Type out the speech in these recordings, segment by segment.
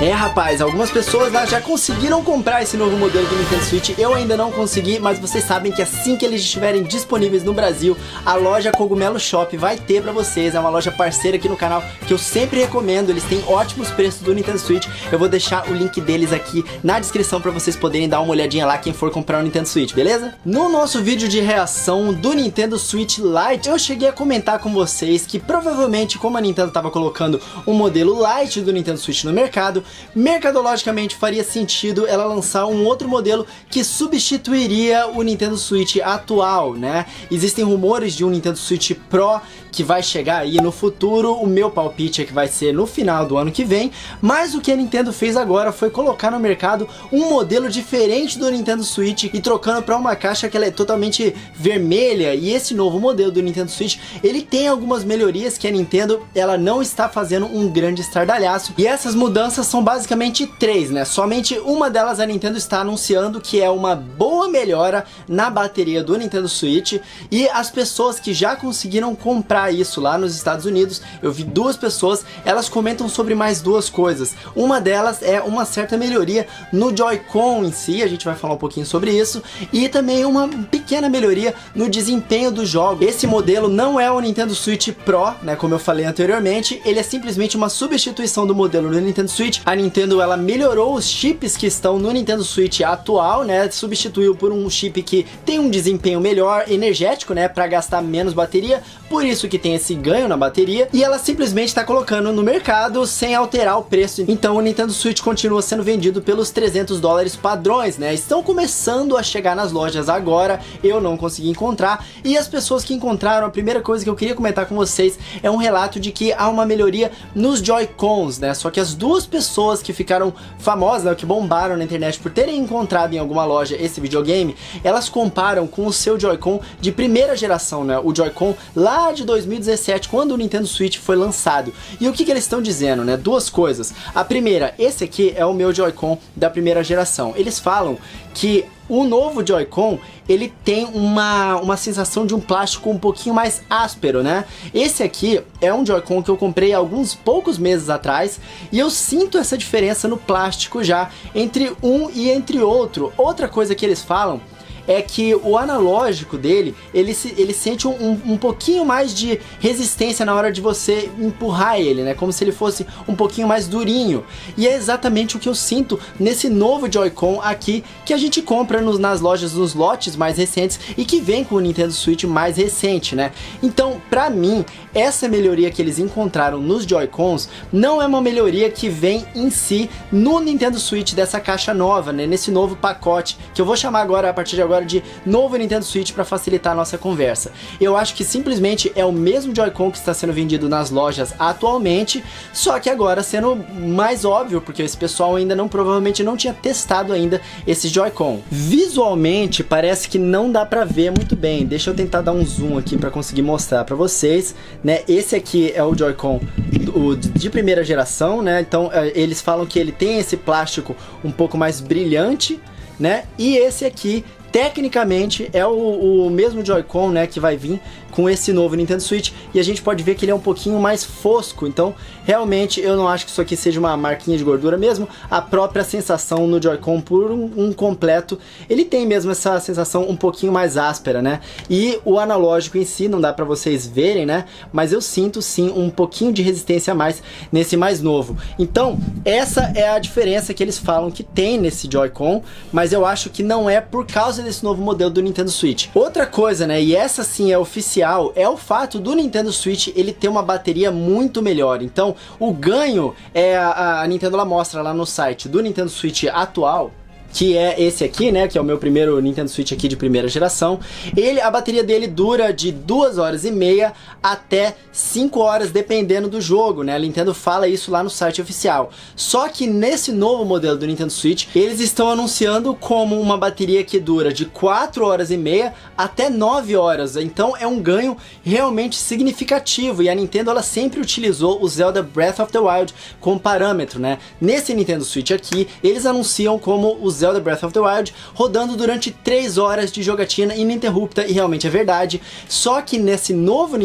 É, rapaz, algumas pessoas lá já conseguiram comprar esse novo modelo do Nintendo Switch. Eu ainda não consegui, mas vocês sabem que assim que eles estiverem disponíveis no Brasil, a loja Cogumelo Shop vai ter pra vocês. É uma loja parceira aqui no canal que eu sempre recomendo. Eles têm ótimos preços do Nintendo Switch. Eu vou deixar o link deles aqui na descrição pra vocês poderem dar uma olhadinha lá quem for comprar o Nintendo Switch, beleza? No nosso vídeo de reação do Nintendo Switch Lite, eu cheguei a comentar com vocês que provavelmente, como a Nintendo tava colocando um modelo Lite do Nintendo Switch no mercado, mercadologicamente faria sentido ela lançar um outro modelo que substituiria o Nintendo Switch atual, né? Existem rumores de um Nintendo Switch Pro que vai chegar aí no futuro. O meu palpite é que vai ser no final do ano que vem, mas o que a Nintendo fez agora foi colocar no mercado um modelo diferente do Nintendo Switch e trocando para uma caixa que ela é totalmente vermelha. E esse novo modelo do Nintendo Switch, ele tem algumas melhorias que a Nintendo, ela não está fazendo um grande estardalhaço, e essas mudanças são basicamente três, né? Somente uma delas a Nintendo está anunciando, que é uma boa melhora na bateria do Nintendo Switch, e as pessoas que já conseguiram comprar isso lá nos Estados Unidos, eu vi duas pessoas, elas comentam sobre mais duas coisas. Uma delas é uma certa melhoria no Joy-Con em si, a gente vai falar um pouquinho sobre isso, e também uma pequena melhoria no desempenho do jogo. Esse modelo não é o Nintendo Switch Pro, né, como eu falei anteriormente, ele é simplesmente uma substituição do modelo do Nintendo Switch. A Nintendo, ela melhorou os chips que estão no Nintendo Switch atual, né, substituiu por um chip que tem um desempenho melhor, energético, né, para gastar menos bateria, por isso que tem esse ganho na bateria, e ela simplesmente está colocando no mercado sem alterar o preço. Então o Nintendo Switch continua sendo vendido pelos $300 padrões, né, estão começando a chegar nas lojas agora, eu não consegui encontrar, e as pessoas que encontraram, a primeira coisa que eu queria comentar com vocês é um relato de que há uma melhoria nos Joy-Cons, né, só que as duas pessoas que ficaram famosas, né, que bombaram na internet por terem encontrado em alguma loja esse videogame, elas comparam com o seu Joy-Con de primeira geração, né, o Joy-Con lá de 2017, quando o Nintendo Switch foi lançado. E o que eles estão dizendo, né? Duas coisas. A primeira, esse aqui é o meu Joy-Con da primeira geração. Eles falam que o novo Joy-Con, ele tem uma sensação de um plástico um pouquinho mais áspero, né? Esse aqui é um Joy-Con que eu comprei há alguns poucos meses atrás, e eu sinto essa diferença no plástico já, entre um e entre outro. Outra coisa que eles falam é que o analógico dele, ele sente um pouquinho mais de resistência na hora de você empurrar ele, né? Como se ele fosse um pouquinho mais durinho. E é exatamente o que eu sinto nesse novo Joy-Con aqui, que a gente compra nas lojas, nos lotes mais recentes, e que vem com o Nintendo Switch mais recente, né? Então, pra mim, essa melhoria que eles encontraram nos Joy-Cons não é uma melhoria que vem em si no Nintendo Switch dessa caixa nova, né? Nesse novo pacote, que eu vou chamar agora, a partir de agora, de novo Nintendo Switch para facilitar a nossa conversa. Eu acho que simplesmente é o mesmo Joy-Con que está sendo vendido nas lojas atualmente, só que agora sendo mais óbvio, porque esse pessoal ainda provavelmente não tinha testado ainda esse Joy-Con. Visualmente parece que não dá para ver muito bem. Deixa eu tentar dar um zoom aqui para conseguir mostrar para vocês, né? Esse aqui é o Joy-Con de primeira geração, né? Então eles falam que ele tem esse plástico um pouco mais brilhante, né? E esse aqui, tecnicamente, é o mesmo Joy-Con, né, que vai vir com esse novo Nintendo Switch, e a gente pode ver que ele é um pouquinho mais fosco. Então realmente eu não acho que isso aqui seja uma marquinha de gordura mesmo. A própria sensação no Joy-Con por um completo, ele tem mesmo essa sensação um pouquinho mais áspera, né? E o analógico em si, não dá pra vocês verem, né? Mas eu sinto sim um pouquinho de resistência a mais nesse mais novo. Então essa é a diferença que eles falam que tem nesse Joy-Con, mas eu acho que não é por causa desse novo modelo do Nintendo Switch. Outra coisa, né, e essa sim é oficial, é o fato do Nintendo Switch ele ter uma bateria muito melhor. Então o ganho, a Nintendo ela mostra lá no site do Nintendo Switch atual, que é esse aqui, né, que é o meu primeiro Nintendo Switch aqui de primeira geração. A bateria dele dura de 2 horas e meia até 5 horas, dependendo do jogo, né? A Nintendo fala isso lá no site oficial. Só que nesse novo modelo do Nintendo Switch, eles estão anunciando como uma bateria que dura de 4 horas e meia até 9 horas. Então é um ganho realmente significativo, e a Nintendo ela sempre utilizou o Zelda Breath of the Wild como parâmetro, né? Nesse Nintendo Switch aqui, eles anunciam como o Zelda Breath of the Wild rodando durante 3 horas de jogatina ininterrupta, e realmente é verdade. Só que nesse novo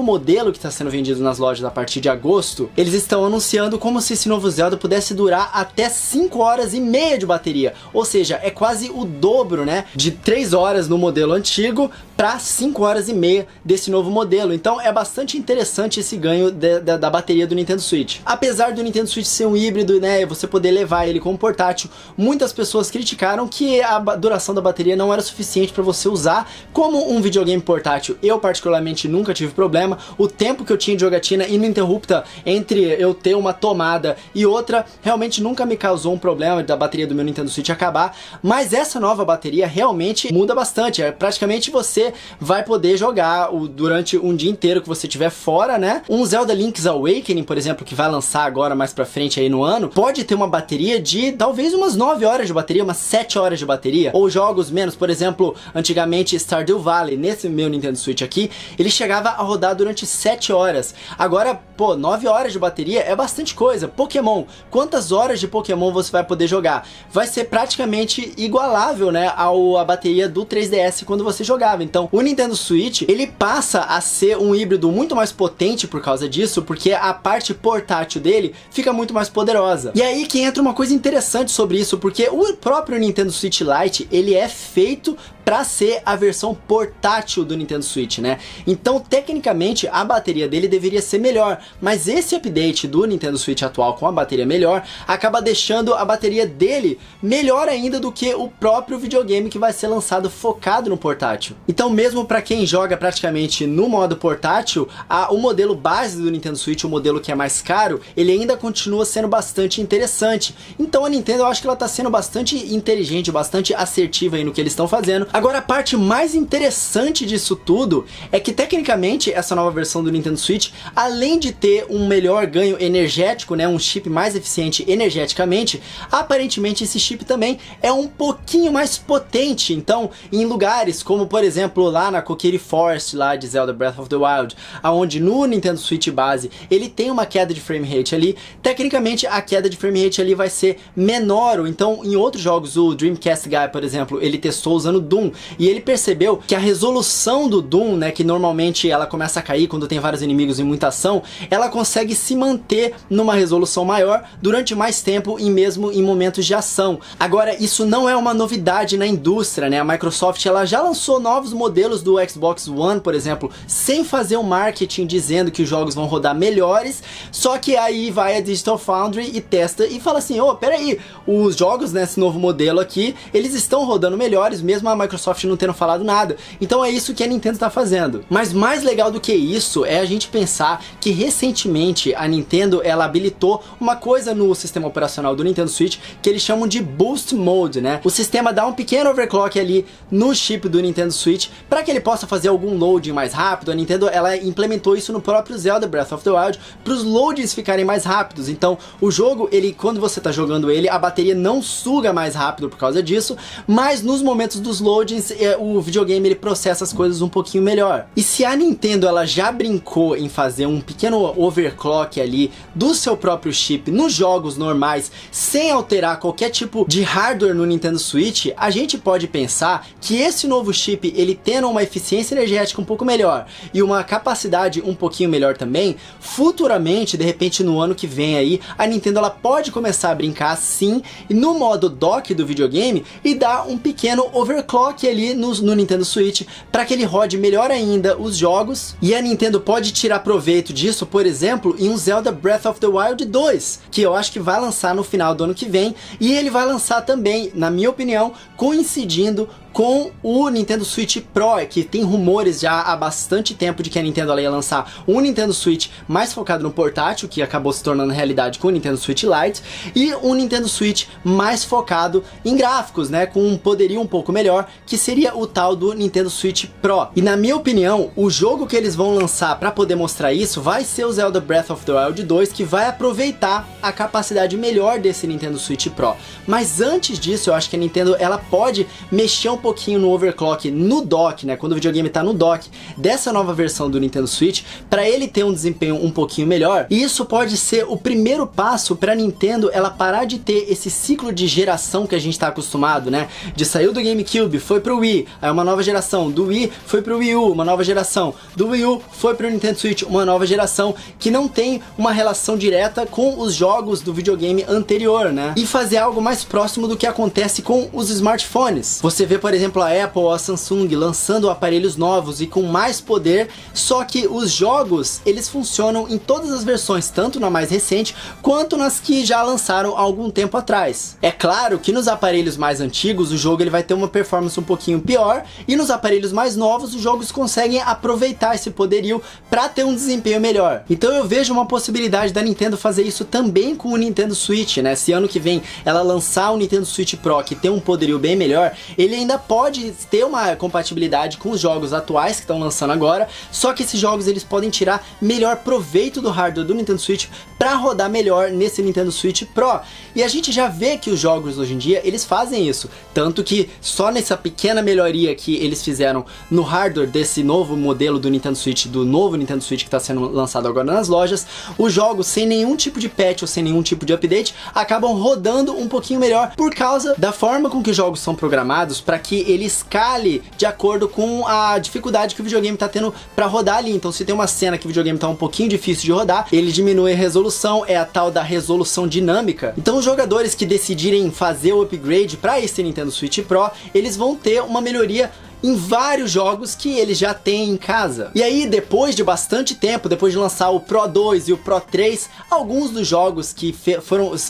modelo que está sendo vendido nas lojas a partir de agosto, eles estão anunciando como se esse novo Zelda pudesse durar até 5 horas e meia de bateria, ou seja, é quase o dobro, né, de 3 horas no modelo antigo para 5 horas e meia desse novo modelo. Então é bastante interessante esse ganho da bateria do Nintendo Switch. Apesar do Nintendo Switch ser um híbrido, né, você poder levar ele como portátil, muitas pessoas criticaram que a duração da bateria não era suficiente para você usar como um videogame portátil. Eu particularmente nunca tive problema. O tempo que eu tinha de jogatina ininterrupta entre eu ter uma tomada e outra realmente nunca me causou um problema da bateria do meu Nintendo Switch acabar, mas essa nova bateria realmente muda bastante. Praticamente você vai poder jogar durante um dia inteiro que você estiver fora, né? Um Zelda Link's Awakening, por exemplo, que vai lançar agora mais pra frente aí no ano, pode ter uma bateria de talvez umas 9 horas de bateria, umas 7 horas de bateria, ou jogos menos, por exemplo, antigamente Stardew Valley, nesse meu Nintendo Switch aqui, ele chegava a rodar durante 7 horas. Agora, pô, 9 horas de bateria é bastante coisa. Pokémon, quantas horas de Pokémon você vai poder jogar? Vai ser praticamente igualável, né, à bateria do 3DS quando você jogava. Então, o Nintendo Switch, ele passa a ser um híbrido muito mais potente por causa disso, porque a parte portátil dele fica muito mais poderosa. E aí que entra uma coisa interessante sobre isso, porque o próprio Nintendo Switch Lite, ele é feito para ser a versão portátil do Nintendo Switch, né? Então, tecnicamente, a bateria dele deveria ser melhor, mas esse update do Nintendo Switch atual com a bateria melhor acaba deixando a bateria dele melhor ainda do que o próprio videogame que vai ser lançado focado no portátil. Então, mesmo para quem joga praticamente no modo portátil, o modelo base do Nintendo Switch, o modelo que é mais caro, ele ainda continua sendo bastante interessante. Então, a Nintendo, eu acho que ela tá sendo bastante inteligente, bastante assertiva aí no que eles estão fazendo. Agora, a parte mais interessante disso tudo é que, tecnicamente, essa nova versão do Nintendo Switch, além de ter um melhor ganho energético, né, um chip mais eficiente energeticamente, aparentemente esse chip também é um pouquinho mais potente. Então, em lugares como, por exemplo, lá na Kokiri Forest, lá de Zelda Breath of the Wild, aonde no Nintendo Switch base ele tem uma queda de frame rate ali, tecnicamente a queda de frame rate ali vai ser menor. Ou então, em outros jogos, o Dreamcast Guy, por exemplo, ele testou usando Doom, e ele percebeu que a resolução do Doom, né, que normalmente ela começa a cair quando tem vários inimigos e muita ação, ela consegue se manter numa resolução maior durante mais tempo e mesmo em momentos de ação. Agora, isso não é uma novidade na indústria, né? A Microsoft, ela já lançou novos modelos do Xbox One, por exemplo, sem fazer um marketing dizendo que os jogos vão rodar melhores, só que aí vai a Digital Foundry e testa e fala assim, peraí, os jogos nesse novo modelo aqui, eles estão rodando melhores, mesmo a Microsoft não tendo falado nada. Então é isso que a Nintendo está fazendo. Mas mais legal do que isso é a gente pensar que recentemente a Nintendo, ela habilitou uma coisa no sistema operacional do Nintendo Switch que eles chamam de Boost Mode, né? O sistema dá um pequeno overclock ali no chip do Nintendo Switch para que ele possa fazer algum loading mais rápido. A Nintendo, ela implementou isso no próprio Zelda Breath of the Wild para os loadings ficarem mais rápidos. Então o jogo, ele, quando você está jogando ele, a bateria não suga mais rápido por causa disso, mas nos momentos dos loadings o videogame, ele processa as coisas um pouquinho melhor. E se a Nintendo, ela já brincou em fazer um pequeno overclock ali do seu próprio chip nos jogos normais, sem alterar qualquer tipo de hardware no Nintendo Switch, a gente pode pensar que esse novo chip, ele tendo uma eficiência energética um pouco melhor e uma capacidade um pouquinho melhor também, futuramente, de repente no ano que vem aí, a Nintendo, ela pode começar a brincar sim no modo dock do videogame e dar um pequeno overclock ali no Nintendo Switch para que ele rode melhor ainda os jogos. E a Nintendo pode tirar proveito disso, por exemplo, em um Zelda Breath of the Wild 2, que eu acho que vai lançar no final do ano que vem, e ele vai lançar também, na minha opinião, coincidindo com o Nintendo Switch Pro, que tem rumores já há bastante tempo de que a Nintendo, ela ia lançar um Nintendo Switch mais focado no portátil, que acabou se tornando realidade com o Nintendo Switch Lite, e um Nintendo Switch mais focado em gráficos, né, com um poderio um pouco melhor, que seria o tal do Nintendo Switch Pro. E na minha opinião, o jogo que eles vão lançar para poder mostrar isso vai ser o Zelda Breath of the Wild 2, que vai aproveitar a capacidade melhor desse Nintendo Switch Pro. Mas antes disso, eu acho que a Nintendo, ela pode mexer um pouquinho no overclock no dock, né, quando o videogame tá no dock dessa nova versão do Nintendo Switch, para ele ter um desempenho um pouquinho melhor. E isso pode ser o primeiro passo para Nintendo ela parar de ter esse ciclo de geração que a gente tá acostumado, né, de saiu do GameCube, foi pro Wii, aí uma nova geração, do Wii foi pro Wii U, uma nova geração, do Wii U foi pro Nintendo Switch, uma nova geração, que não tem uma relação direta com os jogos do videogame anterior, né, e fazer algo mais próximo do que acontece com os smartphones. Você vê, por exemplo, a Apple ou a Samsung lançando aparelhos novos e com mais poder, só que os jogos, eles funcionam em todas as versões, tanto na mais recente, quanto nas que já lançaram há algum tempo atrás. É claro que nos aparelhos mais antigos, o jogo ele vai ter uma performance um pouquinho pior, e nos aparelhos mais novos, os jogos conseguem aproveitar esse poderio para ter um desempenho melhor. Então eu vejo uma possibilidade da Nintendo fazer isso também com o Nintendo Switch, né? Se ano que vem ela lançar o Nintendo Switch Pro, que tem um poderio bem melhor, ele ainda pode ter uma compatibilidade com os jogos atuais que estão lançando agora, só que esses jogos eles podem tirar melhor proveito do hardware do Nintendo Switch para rodar melhor nesse Nintendo Switch Pro. E a gente já vê que os jogos hoje em dia, eles fazem isso, tanto que só nessa pequena melhoria que eles fizeram no hardware desse novo modelo do Nintendo Switch, do novo Nintendo Switch que está sendo lançado agora nas lojas, os jogos sem nenhum tipo de patch ou sem nenhum tipo de update, acabam rodando um pouquinho melhor por causa da forma com que os jogos são programados para que ele escale de acordo com a dificuldade que o videogame está tendo para rodar ali. Então se tem uma cena que o videogame está um pouquinho difícil de rodar, ele diminui a resolução, é a tal da resolução dinâmica. Então os jogadores que decidirem fazer o upgrade para esse Nintendo Switch Pro, eles vão ter uma melhoria em vários jogos que ele já tem em casa. E aí, depois de bastante tempo, depois de lançar o Pro 2 e o Pro 3, alguns dos jogos que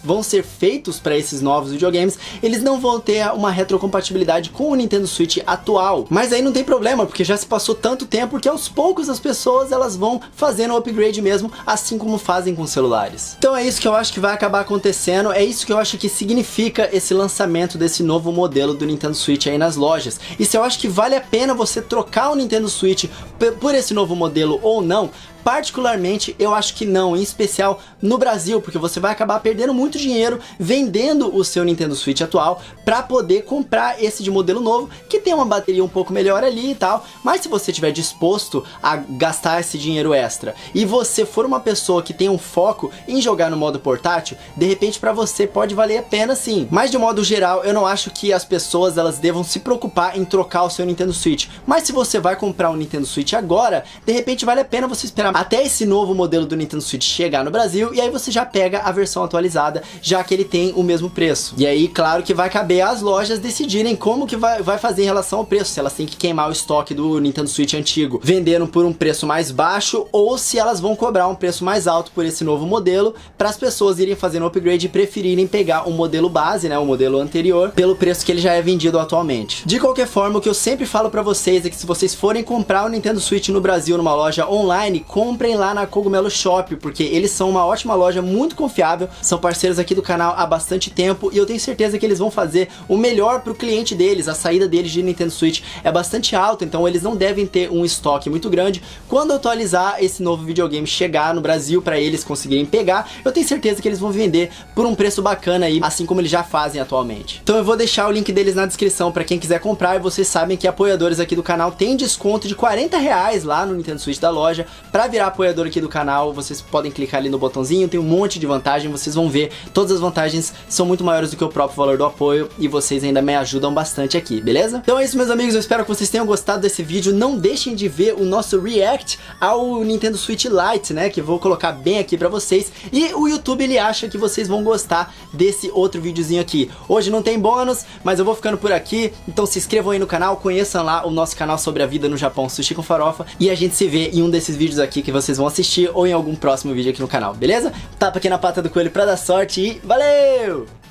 vão ser feitos para esses novos videogames, eles não vão ter uma retrocompatibilidade com o Nintendo Switch atual. Mas aí não tem problema, porque já se passou tanto tempo que aos poucos as pessoas elas vão fazendo o upgrade mesmo, assim como fazem com celulares. Então é isso que eu acho que vai acabar acontecendo, é isso que eu acho que significa esse lançamento desse novo modelo do Nintendo Switch aí nas lojas. E se eu acho que vale a pena você trocar o Nintendo Switch por esse novo modelo ou não, particularmente eu acho que não, em especial no Brasil, porque você vai acabar perdendo muito dinheiro vendendo o seu Nintendo Switch atual para poder comprar esse de modelo novo, que tem uma bateria um pouco melhor ali e tal, mas se você estiver disposto a gastar esse dinheiro extra e você for uma pessoa que tem um foco em jogar no modo portátil, de repente para você pode valer a pena sim. Mas de modo geral, eu não acho que as pessoas elas devam se preocupar em trocar o seu Nintendo Switch, mas se você vai comprar um Nintendo Switch agora, de repente vale a pena você esperar até esse novo modelo do Nintendo Switch chegar no Brasil, e aí você já pega a versão atualizada, já que ele tem o mesmo preço. E aí, claro que vai caber às lojas decidirem como que vai fazer em relação ao preço, se elas têm que queimar o estoque do Nintendo Switch antigo, vendendo por um preço mais baixo, ou se elas vão cobrar um preço mais alto por esse novo modelo, para as pessoas irem fazendo o upgrade e preferirem pegar o modelo base, né, o modelo anterior, pelo preço que ele já é vendido atualmente. De qualquer forma, o que eu sempre falo para vocês é que se vocês forem comprar o Nintendo Switch no Brasil numa loja online, comprem lá na Cogumelo Shop, porque eles são uma ótima loja, muito confiável, são parceiros aqui do canal há bastante tempo, e eu tenho certeza que eles vão fazer o melhor pro cliente deles. A saída deles de Nintendo Switch é bastante alta, então eles não devem ter um estoque muito grande. Quando atualizar esse novo videogame chegar no Brasil para eles conseguirem pegar, eu tenho certeza que eles vão vender por um preço bacana aí, assim como eles já fazem atualmente. Então eu vou deixar o link deles na descrição para quem quiser comprar, e vocês sabem que apoiadores aqui do canal têm desconto de R$40 lá no Nintendo Switch da loja. Para virar apoiador aqui do canal, vocês podem clicar ali no botãozinho, tem um monte de vantagem, vocês vão ver, todas as vantagens são muito maiores do que o próprio valor do apoio, e vocês ainda me ajudam bastante aqui, beleza? Então é isso, meus amigos, eu espero que vocês tenham gostado desse vídeo. Não deixem de ver o nosso react ao Nintendo Switch Lite, né, que eu vou colocar bem aqui pra vocês, e o YouTube ele acha que vocês vão gostar desse outro videozinho aqui. Hoje não tem bônus, mas eu vou ficando por aqui, então se inscrevam aí no canal, conheçam lá o nosso canal sobre a vida no Japão, Sushi com Farofa, e a gente se vê em um desses vídeos aqui que vocês vão assistir, ou em algum próximo vídeo aqui no canal, beleza? Tapa aqui na pata do coelho pra dar sorte e valeu!